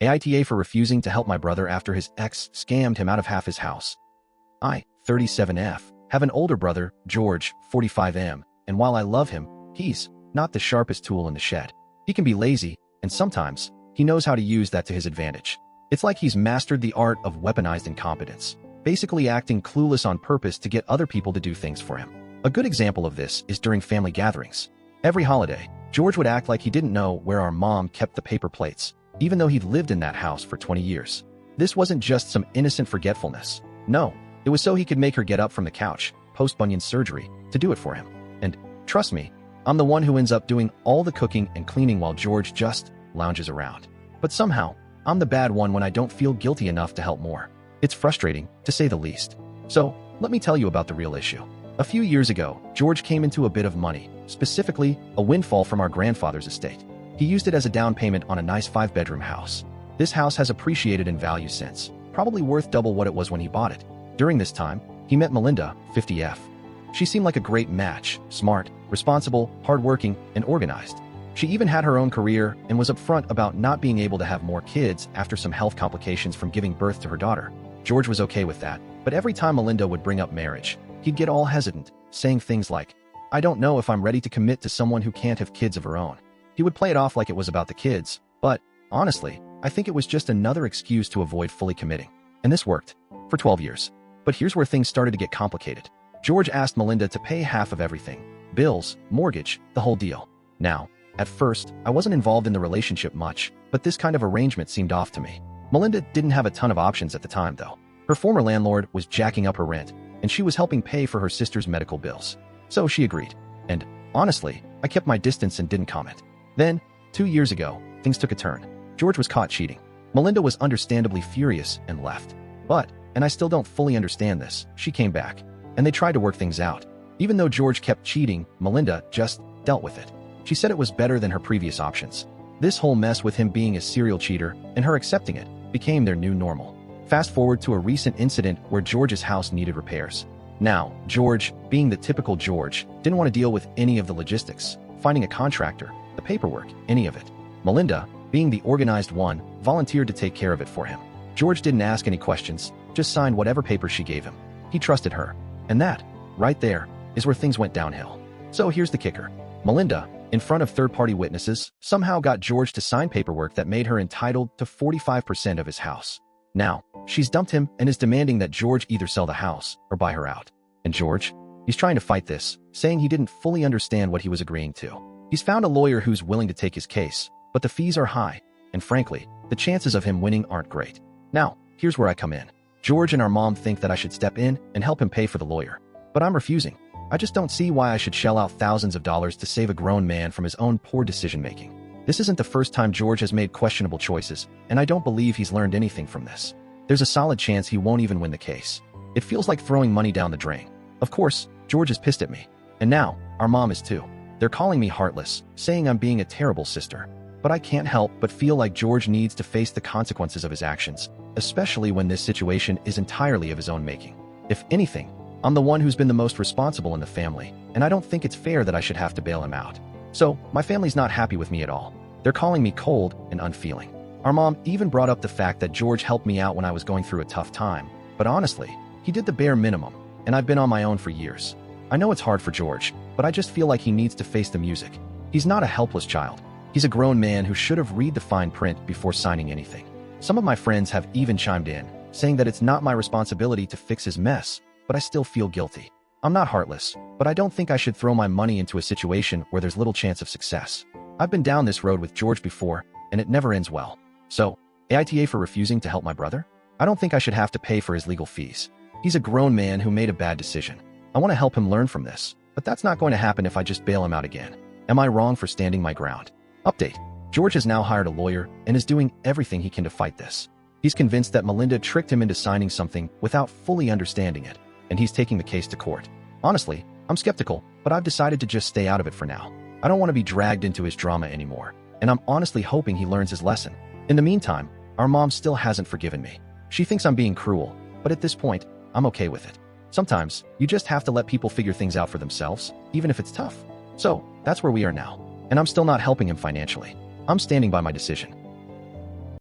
AITA for refusing to help my brother after his ex scammed him out of half his house. I, 37F, have an older brother, George, 45M, and while I love him, he's not the sharpest tool in the shed. He can be lazy, and sometimes he knows how to use that to his advantage. It's like he's mastered the art of weaponized incompetence, basically acting clueless on purpose to get other people to do things for him. A good example of this is during family gatherings. Every holiday, George would act like he didn't know where our mom kept the paper plates, even though he'd lived in that house for 20 years. This wasn't just some innocent forgetfulness. No, it was so he could make her get up from the couch, post-bunion surgery, to do it for him. And trust me, I'm the one who ends up doing all the cooking and cleaning while George just lounges around. But somehow, I'm the bad one when I don't feel guilty enough to help more. It's frustrating, to say the least. So, let me tell you about the real issue. A few years ago, George came into a bit of money, specifically a windfall from our grandfather's estate. He used it as a down payment on a nice 5-bedroom house. This house has appreciated in value since, probably worth double what it was when he bought it. During this time, he met Melinda, 50F. She seemed like a great match, smart, responsible, hardworking, and organized. She even had her own career and was upfront about not being able to have more kids after some health complications from giving birth to her daughter. George was okay with that, but every time Melinda would bring up marriage, he'd get all hesitant, saying things like, "I don't know if I'm ready to commit to someone who can't have kids of her own." He would play it off like it was about the kids, but honestly, I think it was just another excuse to avoid fully committing. And this worked for 12 years. But here's where things started to get complicated. George asked Melinda to pay half of everything: bills, mortgage, the whole deal. Now, at first, I wasn't involved in the relationship much, but this kind of arrangement seemed off to me. Melinda didn't have a ton of options at the time, though. Her former landlord was jacking up her rent, and she was helping pay for her sister's medical bills. So she agreed. And honestly, I kept my distance and didn't comment. Then, 2 years ago, things took a turn. George was caught cheating. Melinda was understandably furious and left. But, and I still don't fully understand this, she came back, and they tried to work things out. Even though George kept cheating, Melinda just dealt with it. She said it was better than her previous options. This whole mess with him being a serial cheater and her accepting it became their new normal. Fast forward to a recent incident where George's house needed repairs. Now, George, being the typical George, didn't want to deal with any of the logistics, finding a contractor, the paperwork, any of it. Melinda, being the organized one, volunteered to take care of it for him. George didn't ask any questions, just signed whatever papers she gave him. He trusted her. And that, right there, is where things went downhill. So here's the kicker. Melinda, in front of third-party witnesses, somehow got George to sign paperwork that made her entitled to 45% of his house. Now, she's dumped him and is demanding that George either sell the house or buy her out. And George? He's trying to fight this, saying he didn't fully understand what he was agreeing to. He's found a lawyer who's willing to take his case, but the fees are high, and frankly, the chances of him winning aren't great. Now, here's where I come in. George and our mom think that I should step in and help him pay for the lawyer. But I'm refusing. I just don't see why I should shell out thousands of dollars to save a grown man from his own poor decision-making. This isn't the first time George has made questionable choices, and I don't believe he's learned anything from this. There's a solid chance he won't even win the case. It feels like throwing money down the drain. Of course, George is pissed at me. And now, our mom is too. They're calling me heartless, saying I'm being a terrible sister. But I can't help but feel like George needs to face the consequences of his actions, especially when this situation is entirely of his own making. If anything, I'm the one who's been the most responsible in the family, and I don't think it's fair that I should have to bail him out. So, my family's not happy with me at all. They're calling me cold and unfeeling. Our mom even brought up the fact that George helped me out when I was going through a tough time. But honestly, he did the bare minimum, and I've been on my own for years. I know it's hard for George, but I just feel like he needs to face the music. He's not a helpless child. He's a grown man who should have read the fine print before signing anything. Some of my friends have even chimed in, saying that it's not my responsibility to fix his mess, but I still feel guilty. I'm not heartless, but I don't think I should throw my money into a situation where there's little chance of success. I've been down this road with George before, and it never ends well. So, AITA for refusing to help my brother? I don't think I should have to pay for his legal fees. He's a grown man who made a bad decision. I want to help him learn from this, but that's not going to happen if I just bail him out again. Am I wrong for standing my ground? Update. George has now hired a lawyer and is doing everything he can to fight this. He's convinced that Melinda tricked him into signing something without fully understanding it, and he's taking the case to court. Honestly, I'm skeptical, but I've decided to just stay out of it for now. I don't want to be dragged into his drama anymore, and I'm honestly hoping he learns his lesson. In the meantime, our mom still hasn't forgiven me. She thinks I'm being cruel, but at this point, I'm okay with it. Sometimes, you just have to let people figure things out for themselves, even if it's tough. So, that's where we are now. And I'm still not helping him financially. I'm standing by my decision.